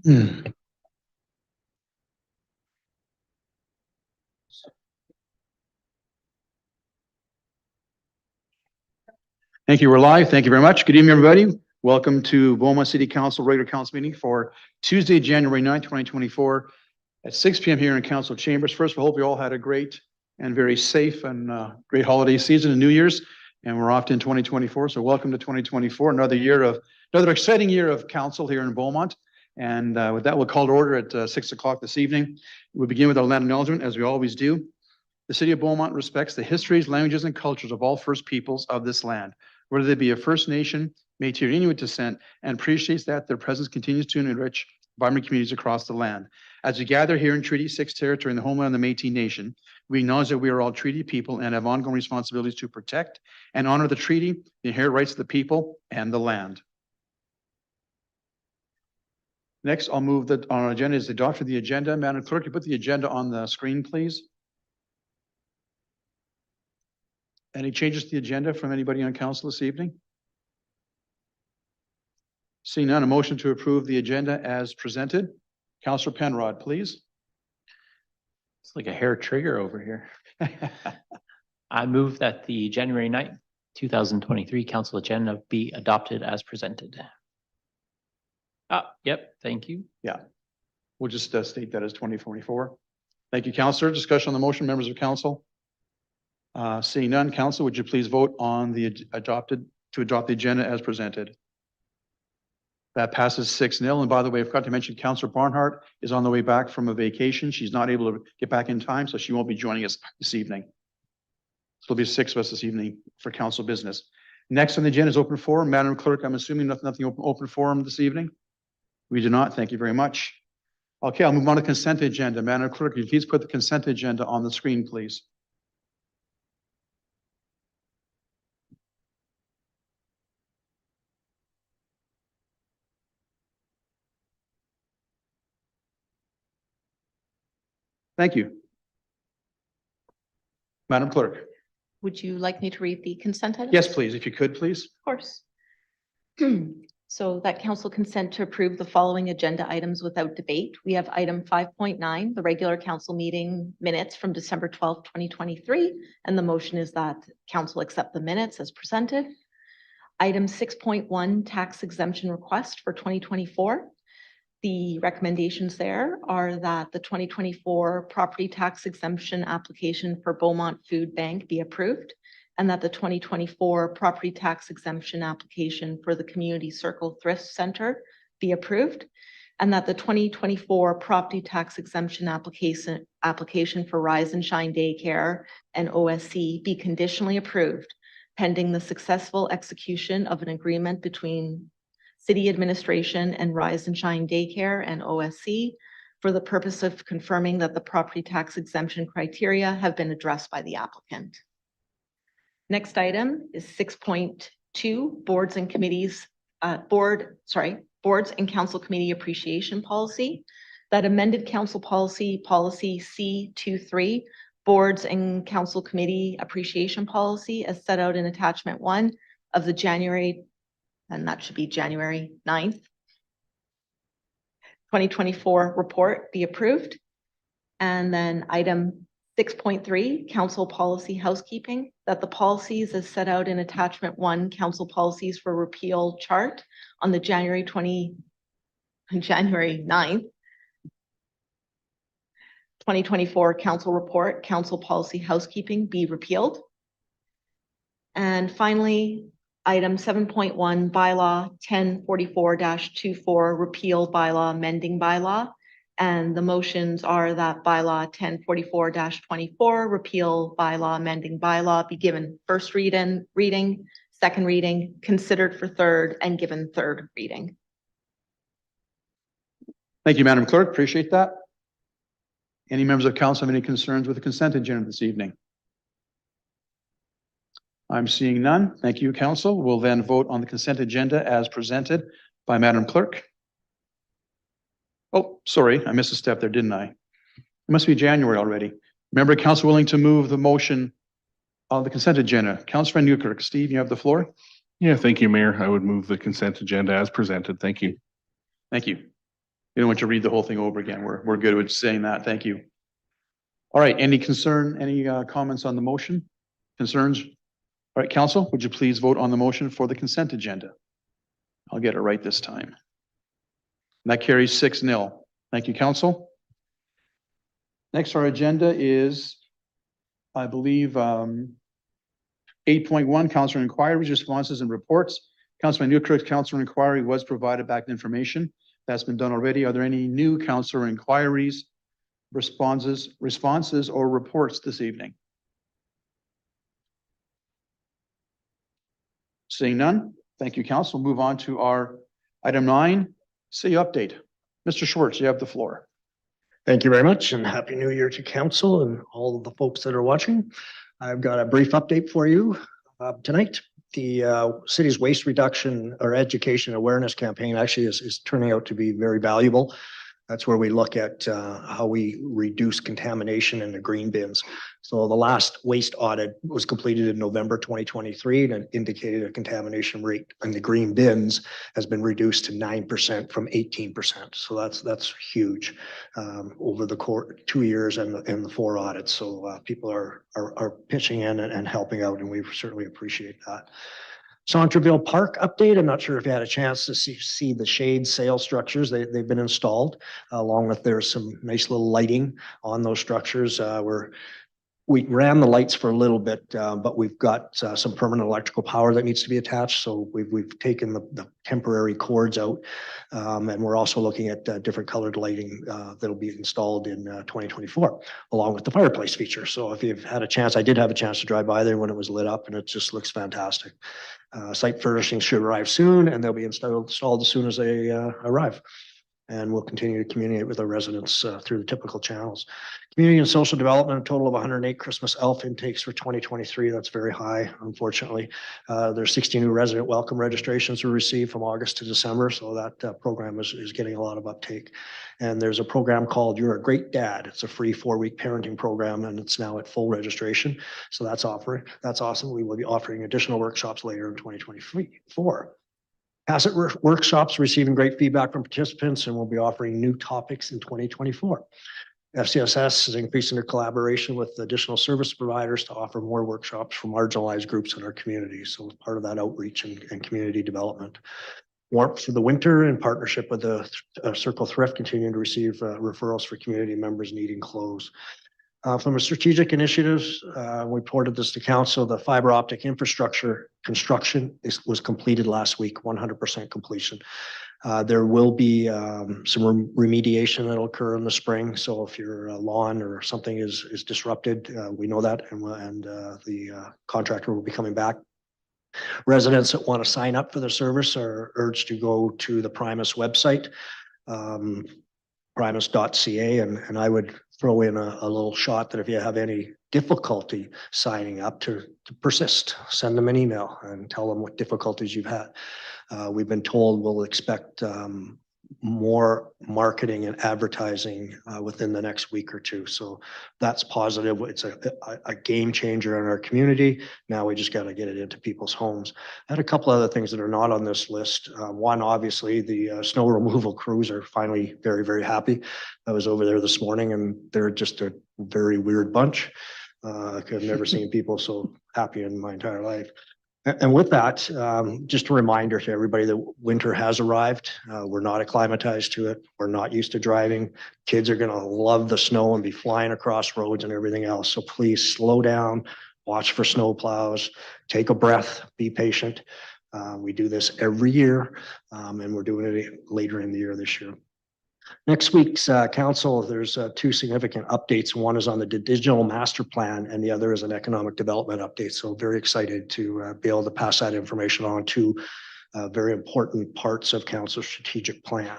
Thank you. We're live. Thank you very much. Good evening, everybody. Welcome to Beaumont City Council regular council meeting for Tuesday, January 9th, 2024 at 6 p.m. here in council chambers. First, we hope you all had a great and very safe and great holiday season and New Year's. And we're off in 2024. So welcome to 2024, another exciting year of council here in Beaumont. And with that, we'll call to order at 6 o'clock this evening. We'll begin with our land acknowledgement, as we always do. The city of Beaumont respects the histories, languages, and cultures of all First Peoples of this land, whether they be a First Nation, Métis, or Inuit descent, and appreciates that their presence continues to enrich vibrant communities across the land. As we gather here in Treaty 6 territory in the homeland of the Métis Nation, we acknowledge that we are all treaty people and have ongoing responsibilities to protect and honor the treaty, the inherent rights of the people, and the land. Next, I'll move that on our agenda is the adoption of the agenda. Madam Clerk, you put the agenda on the screen, please. Any changes to the agenda from anybody on council this evening? Seeing none, a motion to approve the agenda as presented. Councillor Penrod, please. It's like a hair trigger over here. I move that the January 9th, 2023 council agenda be adopted as presented. Yep, thank you. Yeah, we'll just state that as 2024. Thank you, Councillor. Discussion on the motion, members of council. Seeing none, council, would you please vote on the adopt the agenda as presented? That passes 6-0. And by the way, I forgot to mention Councillor Barnhart is on the way back from a vacation. She's not able to get back in time, so she won't be joining us this evening. So there'll be 6 of us this evening for council business. Next on the agenda is open forum. Madam Clerk, I'm assuming nothing open forum this evening? We do not. Thank you very much. Okay, I'll move on to consent agenda. Madam Clerk, can you please put the consent agenda on the screen, please? Thank you. Madam Clerk. Would you like me to read the consent items? Yes, please. If you could, please. Of course. So that council consent to approve the following agenda items without debate. We have item 5.9, the regular council meeting minutes from December 12th, 2023. And the motion is that council accept the minutes as presented. Item 6.1, tax exemption request for 2024. The recommendations there are that the 2024 property tax exemption application for Beaumont Food Bank be approved, and that the 2024 property tax exemption application for the Community Circle Thrift Center be approved, and that the 2024 property tax exemption application for Rise and Shine Daycare and OSC be conditionally approved, pending the successful execution of an agreement between City Administration and Rise and Shine Daycare and OSC for the purpose of confirming that the property tax exemption criteria have been addressed by the applicant. Next item is 6.2, boards and council committee appreciation policy. That amended council policy C23, boards and council committee appreciation policy, as set out in attachment 1 of the January 9th, 2024 report be approved. And then item 6.3, council policy housekeeping, that the policies as set out in attachment 1, council policies for repeal chart on the January 9th, 2024 council report, council policy housekeeping be repealed. And finally, item 7.1, bylaw 1044-24, repeal bylaw amending bylaw. And the motions are that bylaw 1044-24, repeal bylaw amending bylaw, be given first reading, second reading, considered for third, and given third reading. Thank you, Madam Clerk. Appreciate that. Any members of council have any concerns with the consent agenda this evening? I'm seeing none. Thank you, council. We'll then vote on the consent agenda as presented by Madam Clerk. Oh, sorry, I missed a step there, didn't I? It must be January already. Member of council willing to move the motion on the consent agenda. Councillor Newkirk. Steve, you have the floor. Yeah, thank you, Mayor. I would move the consent agenda as presented. Thank you. Thank you. You don't want to read the whole thing over again. We're good with saying that. Thank you. All right, any comments on the motion? Concerns? All right, council, would you please vote on the motion for the consent agenda? I'll get it right this time. And that carries 6-0. Thank you, council. Next, our agenda is, I believe, 8.1, councilor inquiries, responses, and reports. Councilman Newkirk's councilor inquiry was provided back information. That's been done already. Are there any new councilor inquiries, responses, or reports this evening? Seeing none, thank you, council. Move on to our item 9, city update. Mr. Schwartz, you have the floor. Thank you very much, and Happy New Year to council and all of the folks that are watching. I've got a brief update for you tonight. The city's waste reduction or education awareness campaign actually is turning out to be very valuable. That's where we look at how we reduce contamination in the green bins. So the last waste audit was completed in November 2023 and it indicated a contamination rate in the green bins has been reduced to 9% from 18%. So that's huge over the 2 years and the 4 audits. So people are pitching in and helping out, and we certainly appreciate that. Centreville Park update. I'm not sure if you had a chance to see the shade sail structures. They've been installed along with there's some nice little lighting on those structures. We ran the lights for a little bit, but we've got some permanent electrical power that needs to be attached. So we've taken the temporary cords out, and we're also looking at different colored lighting that'll be installed in 2024, along with the fireplace feature. So if you've had a chance, I did have a chance to drive by there when it was lit up, and it just looks fantastic. Site furnishings should arrive soon, and they'll be installed as soon as they arrive. And we'll continue to communicate with our residents through the typical channels. Community and social development, a total of 108 Christmas elf intakes for 2023. That's very high, unfortunately. There's 60 new resident welcome registrations were received from August to December. So that program is getting a lot of uptake. And there's a program called You're a Great Dad. It's a free 4-week parenting program, and it's now at full registration. So that's awesome. We will be offering additional workshops later in 2024. Asset workshops receiving great feedback from participants, and we'll be offering new topics in 2024. FCSS is increasing their collaboration with additional service providers to offer more workshops for marginalized groups in our community. So part of that outreach and community development. Warmth for the winter in partnership with the Circle Thrift continuing to receive referrals for community members needing clothes. From a strategic initiatives, we reported this to council. The fiber optic infrastructure construction was completed last week, 100% completion. There will be some remediation that'll occur in the spring. So if your lawn or something is disrupted, we know that, and the contractor will be coming back. Residents that want to sign up for the service are urged to go to the Primus website. Primus.ca, and I would throw in a little shot that if you have any difficulty signing up to persist, send them an email and tell them what difficulties you've had. We've been told we'll expect more marketing and advertising within the next week or two. So that's positive. It's a game changer in our community. Now we just got to get it into people's homes. I had a couple other things that are not on this list. One, obviously, the snow removal crews are finally very, very happy. I was over there this morning, and they're just a very weird bunch. I've never seen people so happy in my entire life. And with that, just a reminder to everybody that winter has arrived. We're not acclimatized to it. We're not used to driving. Kids are going to love the snow and be flying across roads and everything else. So please slow down, watch for snow plows, take a breath, be patient. We do this every year, and we're doing it later in the year this year. Next week's council, there's 2 significant updates. One is on the digital master plan, and the other is an economic development update. So very excited to be able to pass that information on to very important parts of council's strategic plan.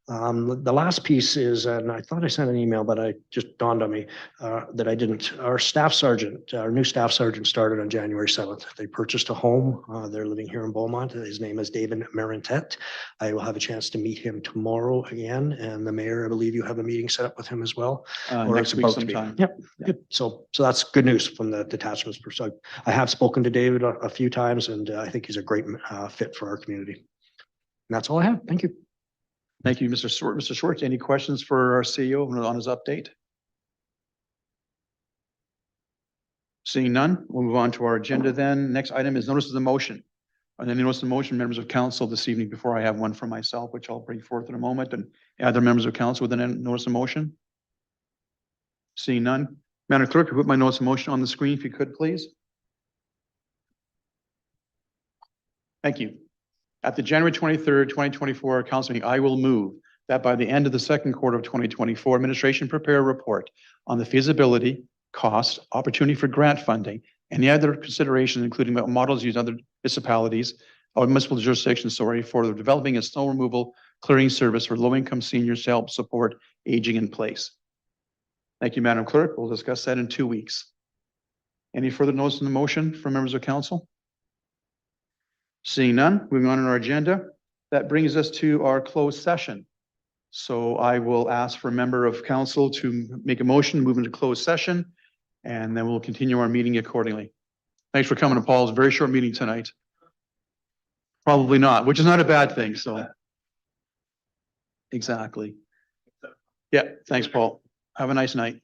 The last piece is, and I thought I sent an email, but it just dawned on me that I didn't. Our new staff sergeant started on January 7th. They purchased a home. They're living here in Beaumont. His name is David Marintet. I will have a chance to meet him tomorrow again. And the mayor, I believe you have a meeting set up with him as well. Next week sometime. Yep. Good. So that's good news from the detachment's perspective. I have spoken to David a few times, and I think he's a great fit for our community. And that's all I have. Thank you. Thank you, Mr. Schwartz. Mr. Schwartz, any questions for our CEO on his update? Seeing none, we'll move on to our agenda then. Next item is notice of the motion. And then notice the motion, members of council this evening, before I have one for myself, which I'll bring forth in a moment, and other members of council with a notice of motion. Seeing none. Madam Clerk, put my notice of motion on the screen if you could, please. Thank you. At the January 23rd, 2024 council meeting, I will move that by the end of the second quarter of 2024, administration prepare a report on the feasibility, cost, opportunity for grant funding, and the other considerations, including models used in other municipalities or municipal jurisdictions, for the developing a snow removal clearing service for low-income seniors to help support aging in place. Thank you, Madam Clerk. We'll discuss that in 2 weeks. Any further notes on the motion from members of council? Seeing none, moving on in our agenda, that brings us to our closed session. So I will ask for a member of council to make a motion, move into closed session, and then we'll continue our meeting accordingly. Thanks for coming to Paul's very short meeting tonight. Probably not, which is not a bad thing, so. Exactly. Yeah, thanks, Paul. Have a nice night.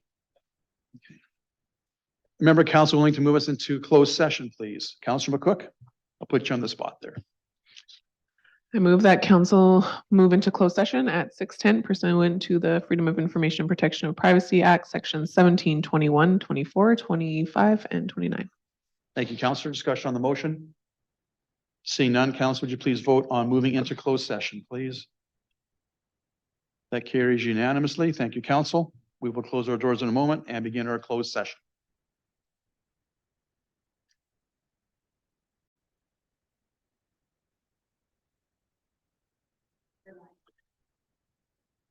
Member council willing to move us into closed session, please. Councilor McCook, I'll put you on the spot there. I move that council move into closed session at 6:10 pursuant to the Freedom of Information Protection of Privacy Act, sections 17, 21, 24, 25, and 29. Thank you, Councilor. Discussion on the motion? Seeing none, Council, would you please vote on moving into closed session, please? That carries unanimously. Thank you, Council. We will close our doors in a moment and begin our closed session.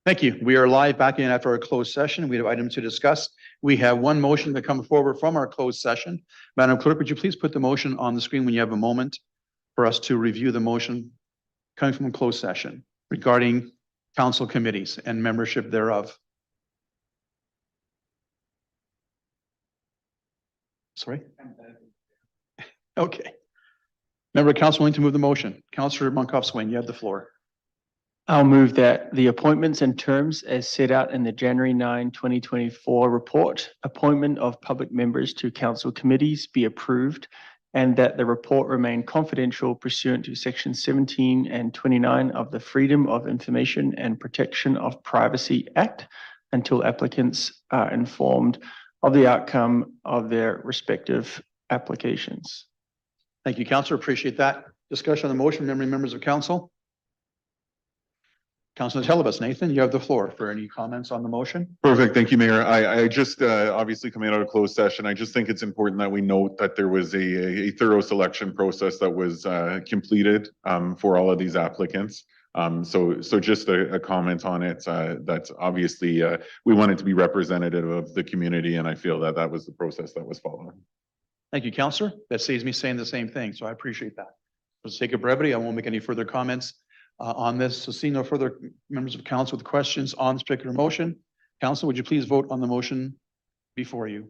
Thank you. We are live back in after our closed session. We have items to discuss. We have one motion to come forward from our closed session. Madam Clerk, would you please put the motion on the screen when you have a moment for us to review the motion coming from a closed session regarding council committees and membership thereof? Sorry? Okay. Member of council willing to move the motion. Councilor Monkoff-Swain, you have the floor. I'll move that the appointments and terms as set out in the January 9, 2024 report, appointment of public members to council committees be approved, and that the report remain confidential pursuant to section 17 and 29 of the Freedom of Information and Protection of Privacy Act until applicants are informed of the outcome of their respective applications. Thank you, Councilor. Appreciate that. Discussion on the motion, members of council. Councilor Telebus, Nathan, you have the floor for any comments on the motion. Perfect. Thank you, Mayor. I just obviously coming out of closed session, I just think it's important that we note that there was a thorough selection process that was completed for all of these applicants. So just a comment on it. That's obviously we want it to be representative of the community, and I feel that that was the process that was followed. Thank you, Councilor. That saves me saying the same thing, so I appreciate that. For the sake of brevity, I won't make any further comments on this. So seeing no further members of council with questions on this particular motion, council, would you please vote on the motion before you?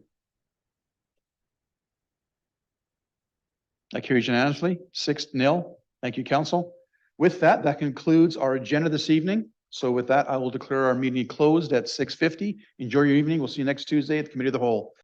That carries unanimously, 6-0. Thank you, council. With that, that concludes our agenda this evening. So with that, I will declare our meeting closed at 6:50. Enjoy your evening. We'll see you next Tuesday at the Committee of the Whole.